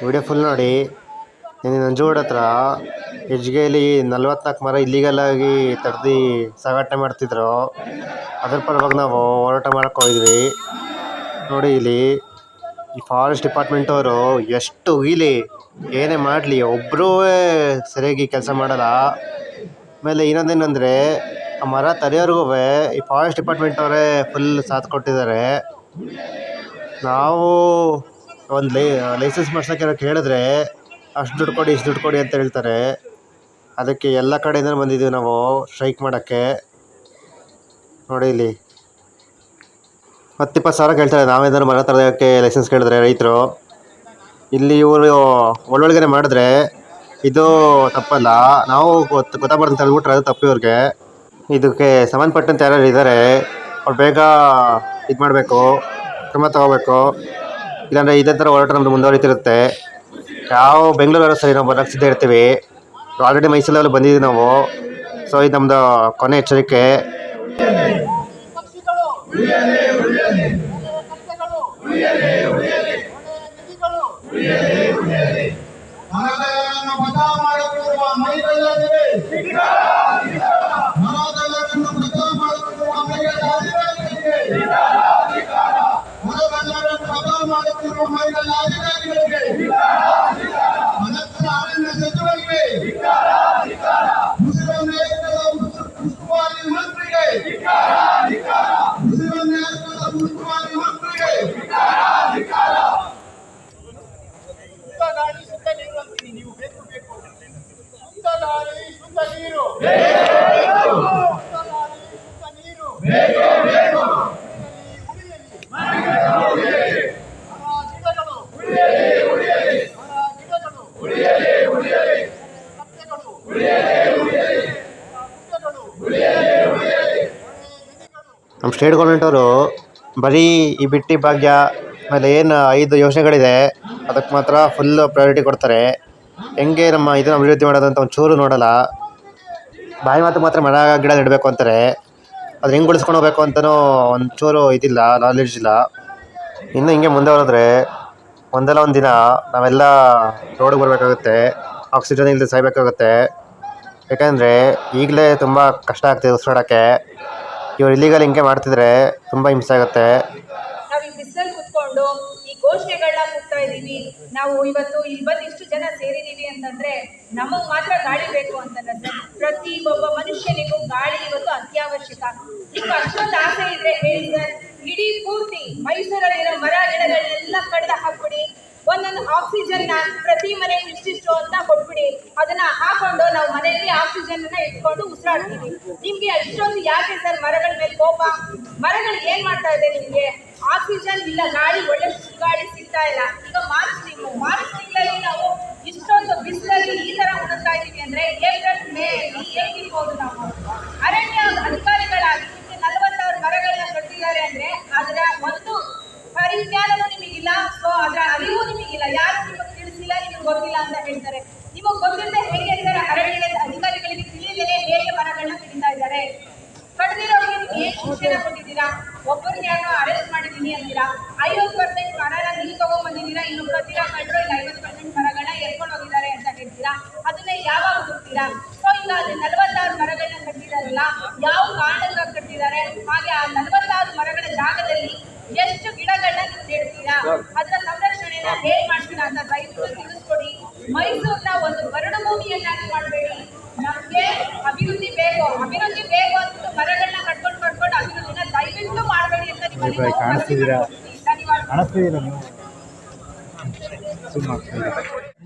Video full ನೋಡಿ. ನಿನ್ನೆ ನಂಜುಗೂಡು ಹತ್ರ ಹೆಜ್ಗೆಯಲ್ಲಿ 44 ಮರ ಇಲ್ಲಿಗಲಾಗಿ ತಡೆದು ಸಾಗಾಟನೆ ಮಾಡ್ತಿದ್ರು. ಅದ್ರ ಪರವಾಗಿ ನಾವು ಹೋರಾಟ ಮಾಡೋಕ್ಕೆ ಹೋಗಿದ್ವಿ. ನೋಡಿ ಇಲ್ಲಿ ಈ ಫಾರೆಸ್ಟ್ ಡಿಪಾರ್ಟ್ಮೆಂಟವರು ಎಷ್ಟು ಉಗಿಲಿ ಏನೇ ಮಾಡಲಿ ಒಬ್ಬರೂ ಸರಿಯಾಗಿ ಕೆಲಸ ಮಾಡಲ್ಲ. ಆಮೇಲೆ ಇನ್ನೊಂದೇನೆಂದರೆ ಆ ಮರ ತಡೆಯೋರ್ಗೂ ಈ ಫಾರೆಸ್ಟ್ ಡಿಪಾರ್ಟ್ಮೆಂಟವರೇ ಫುಲ್ ಸಾಥ್ ಕೊಟ್ಟಿದ್ದಾರೆ. ನಾವು ಒಂದು ಲೈಸೆನ್ಸ್ ಮಾಡ್ಸೋಕ್ಕೆ ಕೇಳಿದ್ರೆ ಅಷ್ಟು ದುಡ್ಡು ಕೊಡಿ ಇಷ್ಟು ದುಡ್ಡು ಕೊಡಿ ಅಂತ ಹೇಳ್ತಾರೆ. ಅದಕ್ಕೆ ಎಲ್ಲ ಕಡೆಯಿಂದ ಬಂದಿದ್ದೀವಿ ನಾವು ಸ್ಟ್ರೈಕ್ ಮಾಡೋಕ್ಕೆ. ನೋಡಿ ಇಲ್ಲಿ 10-20 ಸಾವಿರ ಕೇಳ್ತಾರೆ. ನಾವೇನಾದ್ರು ಮರ ತರೋದಕ್ಕೆ ಲೈಸೆನ್ಸ್ ಕೇಳಿದ್ರೆ ರೈತರು ಇಲ್ಲಿ ಇವರು ಒಳ್ಳೊಳಗನೆ ಮಾಡಿದ್ರೆ ಇದು ತಪ್ಪಲ್ಲ. ನಾವು ಗೊತ್ತಾಗ್ಬಾರ್ದು ಅಂತ ಹೇಳ್ಬಿಟ್ರೆ ಅದು ತಪ್ಪು ಇವ್ರಿಗೆ. ಇದಕ್ಕೆ ಸಂಬಂಧಪಟ್ಟಂತೆ ಯಾರು ಇದ್ದಾರೆ ಅವ್ರು ಬೇಗ ಇದು ಮಾಡಬೇಕು, ಕ್ರಮ ತಗೋಬೇಕು. ಇಲ್ಲಾಂದರೆ ಇದೇ ಥರ ಹೋರಾಟ ನಮ್ಮದು ಮುಂದುವರಿತಿರುತ್ತೆ. ಯಾವ ಬೆಂಗಳೂರು ಸರಿ ನಾವು ಬರೋಕ್ಕೆ ಸಿದ್ಧ ಇರ್ತೀವಿ. ಆಲ್ರೆಡಿ ಮೈಸೂರಲ್ಲಿ ಬಂದಿದ್ದೀವಿ ನಾವು. ಸೊ ಇದು ನಮ್ಮದು ಕೊನೆ ಎಚ್ಚರಿಕೆ. ನಮ್ಮ ಸ್ಟೇಟ್ ಗೌರ್ಮೆಂಟವರು ಬರೀ ಈ ಬಿಟ್ಟಿ ಭಾಗ್ಯ ಆಮೇಲೆ ಏನು 5 ಯೋಜನೆಗಳಿದೆ ಅದಕ್ಕೆ ಮಾತ್ರ ಫುಲ್ ಪ್ರಯಾರಿಟಿ ಕೊಡ್ತಾರೆ. ಹೆಂಗೆ ನಮ್ಮ ಇದನ್ನು ಅಭಿವೃದ್ಧಿ ಮಾಡೋದಂತ ಒಂಚೂರು ನೋಡಲ್ಲ. ಬಾಯಿ ಮಾತು ಮಾತ್ರ ಮರ ಗಿಡ ನೆಡಬೇಕು ಅಂತಾರೆ. ಅದು ಹೆಂಗೆ ಉಳಿಸ್ಕೊಂಡು ಹೋಗ್ಬೇಕು ಅಂತಲೂ ಒಂಚೂರು ಇದಿಲ್ಲ, ನಾಲೆಡ್ಜ್ ಇಲ್ಲ. ಇನ್ನು ಹಿಂಗೆ ಮುಂದೆ ಹೋದ್ರೆ ಒಂದಲ್ಲ ಒಂದು ದಿನ ನಾವೆಲ್ಲ ರೋಡಿಗೆ ಬರಬೇಕಾಗುತ್ತೆ, ಆಕ್ಸಿಜನ್ ಇಲ್ಲದೆ ಸಾಯಬೇಕಾಗುತ್ತೆ. ಯಾಕಂದರೆ ಈಗಲೇ ತುಂಬ ಕಷ್ಟ ಆಗ್ತಿದೆ ಉಸಿರಾಡೋಕ್ಕೆ. ಇವ್ರು ಇಲ್ಲಿಗಲ್ ಹಿಂಗೆ ಮಾಡ್ತಿದ್ರೆ ತುಂಬ ಹಿಂಸೆ ಆಗುತ್ತೆ. ನಾವು ಈ ಬಿಸಿಲಲ್ಲಿ ಕುತ್ಕೊಂಡು ಈ ಘೋಷಣೆಗಳನ್ನ ಕೂಗ್ತಾ ಇದ್ದೀವಿ. ನಾವು ಇವತ್ತು ಇಲ್ಲಿ ಬಂದು ಇಷ್ಟು ಜನ ಸೇರಿದ್ದೀವಿ ಅಂತಂದ್ರೆ ನಮಗೆ ಮಾತ್ರ ಗಾಳಿ ಬೇಕು ಅಂತಲ್ಲ ಸರ್. ಪ್ರತಿ ಒಬ್ಬ ಮನುಷ್ಯನಿಗೂ ಗಾಳಿ ಇವತ್ತು ಅತ್ಯವಶ್ಯಕ. ನಿಮ್ಗೆ ಅಷ್ಟೊಂದು ಆಸೆ ಇದ್ರೆ ಹೇಳಿ ಸರ್, ಇಡೀ ಪೂರ್ತಿ ಮೈಸೂರಲ್ಲಿರೋ ಮರ ಗಿಡಗಳನ್ನೆಲ್ಲ ಕಡ್ದು ಹಾಕ್ಬಿಡಿ. ಒಂದೊಂದು ಆಕ್ಸಿಜನ್ ಪ್ರತಿ ಮನೆಗೆ ಇಷ್ಟಿಷ್ಟು ಅಂತ ಕೊಟ್ಬಿಡಿ. ಅದನ್ನ ಹಾಕೊಂಡು ನಾವು ಮನೆಯಲ್ಲಿ ಆಕ್ಸಿಜನ್ ಇಟ್ಕೊಂಡು ಉಸಿರಾಡ್ತೀವಿ. ನಿಮ್ಗೆ ಅಷ್ಟೊಂದು ಯಾಕೆ ಸರ್ ಮರಗಳ ಮೇಲೆ ಕೋಪ? ಮರಗಳು ಏನ್ ಮಾಡ್ತಾ ಇದೆ ನಿಮ್ಗೆ? ಆಕ್ಸಿಜನ್ ಇಲ್ಲ, ಗಾಳಿ ಒಳ್ಳೆ ಗಾಳಿ ಸಿಗ್ತಾ ಇಲ್ಲ. ಈಗ ಮಾರ್ಚ್ ತಿಂಗಳಲ್ಲಿ ನಾವು ಇಷ್ಟೊಂದು ಬಿಸಿಲಲ್ಲಿ ಈ ತರ ಉಣ್ತಾ ಇದೀವಿ ಅಂದ್ರೆ ಏಪ್ರಿಲ್ ಮೇ ಹೇಗಿರ್ಬೋದು? ನಾವು ಅರಣ್ಯ ಅಧಿಕಾರಿಗಳಾಗಿ 46 ಮರಗಳನ್ನ ಕಟ್ಟಿದ್ದಾರೆ ಅಂದ್ರೆ ಅದರ ಒಂದು ಪರಿಜ್ಞಾನವೂ ನಿಮಗಿಲ್ಲ. ಸೊ ಅದರ ಅರಿವು ನಿಮಗಿಲ್ಲ. ಯಾರು ನಿಮಗೆ ತಿಳಿಸಿಲ್ಲ, ನಿಮಗೆ ಗೊತ್ತಿಲ್ಲ ಅಂತ ಹೇಳ್ತಾರೆ. ನಿಮಗೆ ಗೊತ್ತಿಲ್ಲದೆ ಹೇಗೆ ಸರ್ ಅರಣ್ಯ ಅಧಿಕಾರಿಗಳಿಗೆ ತಿಳಿಯದೇ ಹೇಗೆ ಮರಗಳನ್ನ ಕಡಿತಾ ಇದ್ದಾರೆ? ಕಡ್ದಿರೋರಿಗೆ ನೀವು ಏನ್ ಶಿಕ್ಷಣ ಕೊಟ್ಟಿದ್ದೀರಾ? ಒಬ್ಬರಿಗೆ ಯಾರೋ ಅರೆಸ್ಟ್ ಮಾಡಿದ್ದೀನಿ ಅಂತೀರಾ, 50% ಮರನ ನೀವು ತಗೊಂಡ್ಬಂದಿದ್ದೀರಾ, ಇನ್ನು ಕಡ್ದಿರೋ ಕಳ್ಳರು ಇಲ್ಲ 50% ಮರಗಳನ್ನ ಎತ್ಕೊಂಡು ಹೋಗಿದ್ದಾರೆ ಅಂತ ಹೇಳ್ತೀರಾ. ಅದನ್ನೇ ಯಾವಾಗ ಹುಡುಕ್ತೀರಾ? ಸೊ ಈಗ ಅದು 46 ಮರಗಳನ್ನ ಕಟ್ಟಿದಾರಲ್ಲ, ಯಾವ ಕಾರಣಕ್ಕಾಗಿ ಕಟ್ಟಿದ್ದಾರೆ? ಹಾಗೆ ಆ 46 ಮರಗಳ ಜಾಗದಲ್ಲಿ ಎಷ್ಟು ಗಿಡಗಳನ್ನ ನೀವು ನೆಡ್ತೀರಾ? ಅದರ ಸಂರಕ್ಷಣೆಯನ್ನ ಹೇಗೆ ಮಾಡ್ತೀರಾ ಅಂತ ದಯವಿಟ್ಟು ತಿಳಿಸ್ಕೊಡಿ. ಮೈಸೂರನ್ನ ಒಂದು ಬರಡು ಭೂಮಿಯನ್ನಾಗಿ ಮಾಡಬೇಡಿ. ನಮ್ಗೆ ಅಭಿವೃದ್ಧಿ ಬೇಕು ಅಂತ ಮರಗಳನ್ನ ಕಟ್ಕೊಂಡು ಅಭಿವೃದ್ಧಿನ ದಯವಿಟ್ಟು ಮಾಡಬೇಡಿ ಅಂತ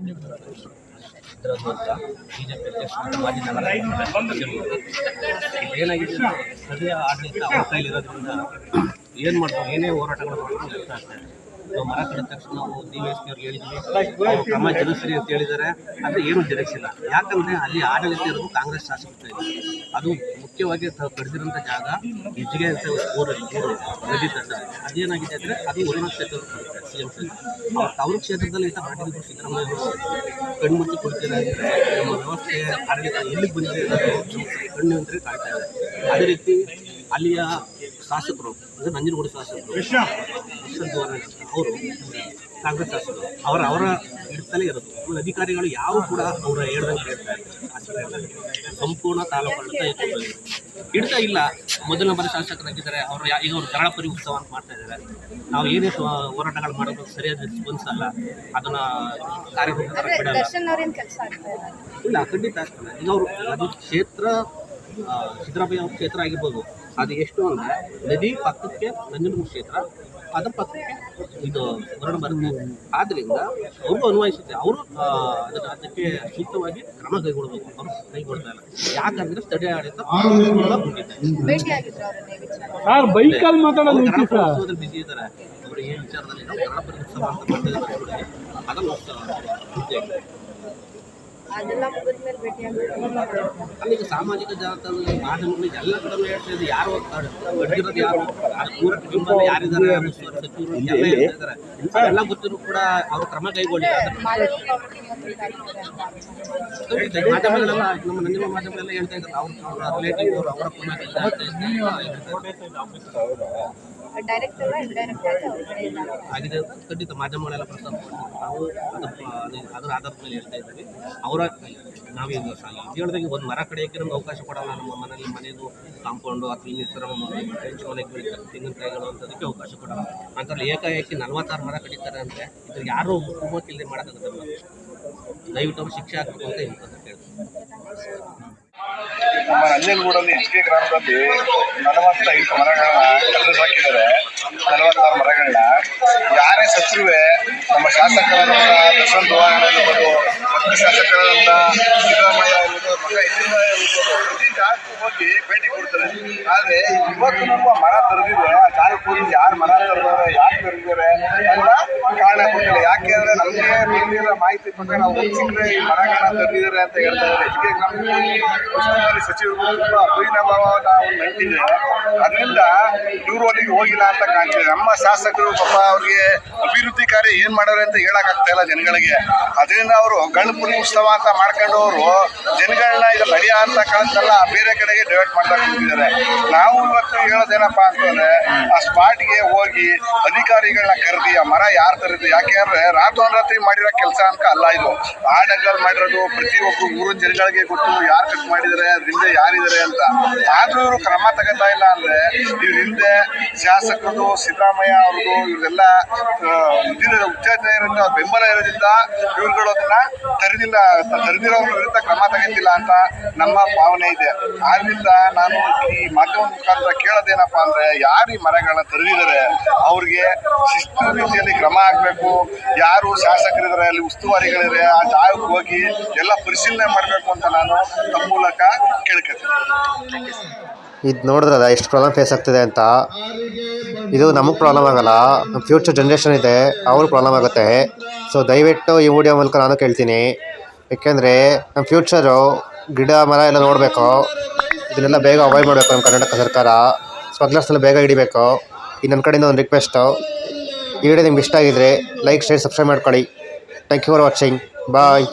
ಏನಾಗಿದೆ ಸದ್ಯ ಆಡಳಿತ ಅವ್ರ ಕೈಲಿರೋದ್ರಿಂದ ಏನು ಮಾಡ್ತಾರೆ, ಏನೇ ಹೋರಾಟಗಳು ಮಾಡ್ತಾರೆ ಅರ್ಥ ಆಗ್ತಾ ಇದೆ. ನಾವು ಮರ ಕಡಿದ ತಕ್ಷಣ ನಾವು DVSP ಅವ್ರಿಗೆ ಹೇಳಿದ್ವಿ, ಕ್ರಮ ಜರುಗಿಸ್ರಿ ಅಂತ ಹೇಳಿದ್ದಾರೆ. ಆದರೆ ಏನು ಜರುಗಿಸಿಲ್ಲ. ಯಾಕಂದರೆ ಅಲ್ಲಿ ಆಡಳಿತ ಇರೋದು ಕಾಂಗ್ರೆಸ್ ಶಾಸಕರು ಇದೆ. ಅದು ಮುಖ್ಯವಾಗಿ ಕಡಿದಿರೋಂಥ ಜಾಗ ಹೆಜ್ಗೆ ಅಂತ ಊರು ನದಿ ತಡ್ಡ. ಅದೇನಾಗಿದೆ ಅಂದರೆ ಅದು ಉರುಣ ಕ್ಷೇತ್ರಕ್ಕೆ ಬರುತ್ತೆ, CM ಕ್ಷೇತ್ರ. ಅವ್ರ ಕ್ಷೇತ್ರದಲ್ಲಿ ಇಂಥ ಮಾಡಿದ್ರು ಸಿದ್ದರಾಮಯ್ಯ ಕಣ್ಮುಚ್ಚಿ ಕೊಡ್ತಿದ್ದಾರೆ. ನಮ್ಮ ವ್ಯವಸ್ಥೆ ಆಡಳಿತ ಎಲ್ಲಿಗೆ ಬಂದಿದೆ ಅನ್ನೋದು ಕಣ್ಣು ಅಂದರೆ ಕಾಣ್ತಾ ಇದೆ. ಅದೇ ರೀತಿ ಅಲ್ಲಿಯ ಶಾಸಕರು ಅಂದರೆ ನಂಜನಗೂಡು ಶಾಸಕರು ಅವರು ಕಾಂಗ್ರೆಸ್ ಶಾಸಕರು ಅವರ ಇಡ್ತಲೇ ಇರೋದು. ಆಮೇಲೆ ಅಧಿಕಾರಿಗಳು ಯಾರು ಕೂಡ ಅವರ ಹೇಳ್ದಂಗೆ ಕೇಳ್ತಾ ಇರ್ತಾರೆ. ಸಂಪೂರ್ಣ ತಾಲೂಕು ಇಡ್ತಾ ಇಲ್ಲ. ಮೊದಲನೇ ಬಾರಿ ಶಾಸಕರಾಗಿದ್ದಾರೆ ಅವರು. ಈಗ ಅವರು ಕರಾಳ ಪರಿ ಉತ್ಸವ ಅಂತ ಮಾಡ್ತಾ ಇದ್ದಾರೆ. ನಾವು ಏನೇ ಹೋರಾಟಗಳು ಮಾಡೋದು ಸರಿಯಾದ ರೆಸ್ಪಾನ್ಸ್ ಅಲ್ಲ, ಅದನ್ನ ಕಾರ್ಯರೂಪ ಬಿಡಲ್ಲ. ಇಲ್ಲ, ಖಂಡಿತ ಆಗ್ತದೆ. ಈಗ ಅವರು ಅದು ಕ್ಷೇತ್ರ ಸಿದ್ದರಾಮಯ್ಯ ಅವ್ರ ಕ್ಷೇತ್ರ ಆಗಿರ್ಬೋದು. ಅದು ಎಷ್ಟು ಅಂದರೆ ನದಿ ಪಕ್ಕಕ್ಕೆ ನಂಜನಗೂಡು ಕ್ಷೇತ್ರ, ಅದರ ಪಕ್ಕಕ್ಕೆ ಇದು ಹೊರಡ ಬರುತ್ತೆ. ಆದ್ದರಿಂದ ಅವರು ಅನ್ವಯಿಸುತ್ತೆ. ಅವರು ಅದಕ್ಕೆ ಸೂಕ್ತವಾಗಿ ಕ್ರಮ ಕೈಗೊಳ್ಳಬೇಕು. ಅವರು ಕೈಗೊಳ್ತಾ ಇಲ್ಲ. ಯಾಕಂದ್ರೆ ಸ್ಥಳೀಯ ಆಡಳಿತ ಬಿಸಿ ಇದ್ದಾರೆ. ಅವರು ಈ ವಿಚಾರದಲ್ಲಿ ನಾವು ಗಣಪತಿ ಉತ್ಸವ ಅಂತ ಮಾಡ್ತಿದ್ದಾರೆ. ಅದನ್ನು ಅಲ್ಲಿಗೆ ಸಾಮಾಜಿಕ ಜಾಲತಾಣದಲ್ಲಿ ಮಾಧ್ಯಮಗಳು ಎಲ್ಲ ಕಡೆ ಹೇಳ್ತಾ ಇದ್ದಾರೆ. ಯಾರು ಬಡ್ಡಿರೋದು ಯಾರು, ಪೂರಕ ಯಾರಿದ್ದಾರೆ, ಸಚಿವರು ಎಲ್ಲ ಹೇಳ್ತಾ ಇದ್ದಾರೆ. ಎಲ್ಲ ಗೊತ್ತಿದ್ರು ಕೂಡ ಅವರು ಕ್ರಮ ಕೈಗೊಂಡಿದ್ದಾರೆ. ಮಾಧ್ಯಮಗಳೆಲ್ಲ ನಮ್ಮ ನಂದಿನ ಮಾಧ್ಯಮಗಳೆಲ್ಲ ಹೇಳ್ತಾ ಇದ್ದಾರೆ. ಅವ್ರ ರಿಲೇಟಿವ್ ಅವರ ಆಗಿದೆ ಅಂತ ಖಂಡಿತ ಮಾಧ್ಯಮಗಳೆಲ್ಲ ಪ್ರಸ್ತಾಪ ಮಾಡಿದ್ರು. ನಾವು ಅದರ ಆಧಾರದ ಮೇಲೆ ಹೇಳ್ತಾ ಇದ್ದೀವಿ. ಅವರ ನಾವೀಗ ಹೇಳಿದಾಗೆ ಒಂದು ಮರ ಕಡಿಯೋಕ್ಕೆ ನಮ್ಗೆ ಅವಕಾಶ ಕೊಡಲ್ಲ. ನಮ್ಮ ಮನೆಯದು ಕಾಂಪೌಂಡು ಅಥವಾ ಇನ್ನಿತರ ಫ್ರೆಂಚ್ ಮನೆಗೆ ತೆಂಗಿನಕಾಯಿಗಳು ಅಂತದಕ್ಕೆ ಅವಕಾಶ ಕೊಡಲ್ಲ. ಅಂತಲ್ಲಿ ಏಕಾಏಕಿ 46 ಮರ ಕಡಿತಾರೆ ಅಂದರೆ ಇದ್ರಿಗೆ ಯಾರು ಕುಟುಂಬಕ್ಕಿಲ್ಲದೆ ಮಾಡೋಕ್ಕಾಗುತ್ತಲ್ಲ. ದಯವಿಟ್ಟು ಅವ್ರು ಶಿಕ್ಷೆ ಹಾಕಬೇಕು ಅಂತ ಹೇಳ್ತಾರೆ. ನಮ್ಮ ನಂಜನಗೂಡಲ್ಲಿ HK ಗ್ರಾಮದಲ್ಲಿ 45 ಮರಗಳನ್ನ ಕಡಿದು ಹಾಕಿದ್ದಾರೆ. 46 ಮರಗಳನ್ನ ಯಾರೇ ಸತ್ರುವೆ ನಮ್ಮ ಶಾಸಕರಾದಂಥ ದರ್ಶನ್ ಇರ್ಬೋದು, ಪಕ್ಕ ಶಾಸಕರಾದಂಥ ಸಿದ್ದರಾಮಯ್ಯ ಇರ್ಬೋದು, ಮಗ ಪ್ರತಿ ಜಾಗಕ್ಕೂ ಹೋಗಿ ಭೇಟಿ ಕೊಡ್ತಾರೆ. ಆದರೆ ಇವತ್ತು ನಮ್ಮ ಮರ ತರದಿದೆ, ಆ ಜಾಗಕ್ಕೆ ಹೋಗಿ ಯಾರು ಮರ ತರದವ್ರೆ, ಯಾಕೆ ತರದಿದ್ದಾರೆ ಅಂತ ಕಾರಣ ಕೊಟ್ಟಿಲ್ಲ. ಯಾಕೆ ಅಂದರೆ ನಮಗೆ ಬಂದಿರೋ ಮಾಹಿತಿ ಪ್ರಕಾರ ನಾವು ಸಿಕ್ಕರೆ ಈ ಮರಗಳನ್ನ ತರದಿದ್ದಾರೆ ಅಂತ ಹೇಳ್ತಾ ಇದ್ದಾರೆ. HK ಗ್ರಾಮದಲ್ಲಿ ಸಚಿವರು ತುಂಬಾ ಅವಿನಾಭಾವ ನಾವು ನಂಟಿದೆ. ಅದರಿಂದ ಇವರು ಅಲ್ಲಿಗೆ ಹೋಗಿಲ್ಲ ಅಂತ ಕಾಣ್ತಿದೆ. ನಮ್ಮ ಶಾಸಕರು ಪಾಪ ಅವ್ರಿಗೆ ಅಭಿವೃದ್ಧಿ ಕಾರ್ಯ ಏನ್ ಮಾಡೋರು ಅಂತ ಹೇಳಕ್ ಆಗ್ತಾ ಇಲ್ಲ ಜನಗಳಿಗೆ. ಅದರಿಂದ ಅವರು ಗಣಪತಿ ಉತ್ಸವ ಅಂತ ಮಾಡ್ಕೊಂಡು ಅವರು ಜನಗಳನ್ನ ಇದು ನಡೆಯ ಅಂತ ಕಾಣ್ತಲ್ಲ ಬೇರೆ ಕಡೆಗೆ ಡೈವರ್ಟ್ ಮಾಡ್ತಾ ಕೂತಿದ್ದಾರೆ. ನಾವು ಇವತ್ತು ಹೇಳೋದೇನಪ್ಪಾ ಅಂತಂದ್ರೆ ಆ ಸ್ಪಾಟ್ಗೆ ಹೋಗಿ ಅಧಿಕಾರಿಗಳನ್ನ ಕರೆದಿ ಆ ಮರ ಯಾರು ತರಿದ್ದು, ಯಾಕೆ ಅಂದ್ರೆ ರಾತ್ರಿ ಮಾಡಿರೋ ಕೆಲಸ ಅಂತ ಅಲ್ಲ ಇದು. ಆಡಗಳು ಮಾಡಿರೋದು ಪ್ರತಿಯೊಬ್ಬರು ಊರಿನ ಜನಗಳಿಗೆ ಗೊತ್ತು ಯಾರು ಕಟ್ ಮಾಡಿದ್ದಾರೆ, ಅದ್ರಿಂದ ಯಾರಿದ್ದಾರೆ ಅಂತ. ಆದ್ರೂ ಇವರು ಕ್ರಮ ತಗೋತಾ ಇಲ್ಲ ಅಂದ್ರೆ ಇವ್ರ ಹಿಂದೆ ಶಾಸಕರು ಸಿದ್ದರಾಮಯ್ಯ ಅವ್ರದ್ದು ಇವ್ರೆಲ್ಲ ಉಚ್ಚೇತನದಿಂದ ಬೆಂಬಲ ಇರೋದ್ರಿಂದ ಇವ್ರುಗಳು ಅದನ್ನ ತರದಿರೋದ್ರ ವಿರುದ್ಧ ಕ್ರಮ ತಗೋತಿಲ್ಲ ಅಂತ ನಮ್ಮ ಭಾವನೆ ಇದೆ. ಆದ್ರಿಂದ ನಾನು ಈ ಮಾಧ್ಯಮ ಮುಖಾಂತರ ಕೇಳೋದೇನಪ್ಪಾ ಅಂದ್ರೆ ಯಾರು ಈ ಮರಗಳನ್ನ ತರದಿದ್ದಾರೆ ಅವ್ರಿಗೆ ಶಿಸ್ತು ರೀತಿಯಲ್ಲಿ ಕ್ರಮ ಆಗ್ಬೇಕು. ಯಾರು ಶಾಸಕರಿದ್ದಾರೆ, ಅಲ್ಲಿ ಉಸ್ತುವಾರಿಗಳಿದೆ, ಆ ಜಾಗಕ್ಕೆ ಹೋಗಿ ಎಲ್ಲ ಪರಿಶೀಲನೆ ಮಾಡಬೇಕು ಅಂತ ನಾನು ತಮ್ಮ ಮೂಲಕ ಕೇಳ್ಕೊತೀನಿ. ಇದು ನೋಡಿದ್ರಲ್ಲ ಎಷ್ಟು ಪ್ರಾಬ್ಲಮ್ ಫೇಸ್ ಆಗ್ತಿದೆ ಅಂತ. ಇದು ನಮಗೆ ಪ್ರಾಬ್ಲಮ್ ಆಗಲ್ಲ, ನಮ್ಮ ಫ್ಯೂಚರ್ ಜನ್ರೇಷನ್ ಇದೆ ಅವ್ರಿಗೆ ಪ್ರಾಬ್ಲಮ್ ಆಗುತ್ತೆ. ಸೊ ದಯವಿಟ್ಟು ಈ ವಿಡಿಯೋ ಮೂಲಕ ನಾನು ಕೇಳ್ತೀನಿ. ಏಕೆಂದರೆ ನಮ್ಮ ಫ್ಯೂಚರು ಗಿಡ ಮರ ಎಲ್ಲ ನೋಡಬೇಕು. ಇದನ್ನೆಲ್ಲ ಬೇಗ ಅವಾಯ್ಡ್ ಮಾಡಬೇಕು ನಮ್ಮ ಕರ್ನಾಟಕ ಸರ್ಕಾರ. ಸ್ಮಗ್ಲರ್ಸ್ನೆಲ್ಲ ಬೇಗ ಹಿಡಿಬೇಕು. ಇದು ನನ್ನ ಕಡೆಯಿಂದ ಒಂದು ರಿಕ್ವೆಸ್ಟು. ಈ ವಿಡಿಯೋ ನಿಮ್ಗೆ ಇಷ್ಟ ಆಗಿದ್ರೆ ಲೈಕ್, ಶೇರ್, ಸಬ್ಸ್ಕ್ರೈಬ್ ಮಾಡ್ಕೊಳ್ಳಿ. Thank you for watching. Bye.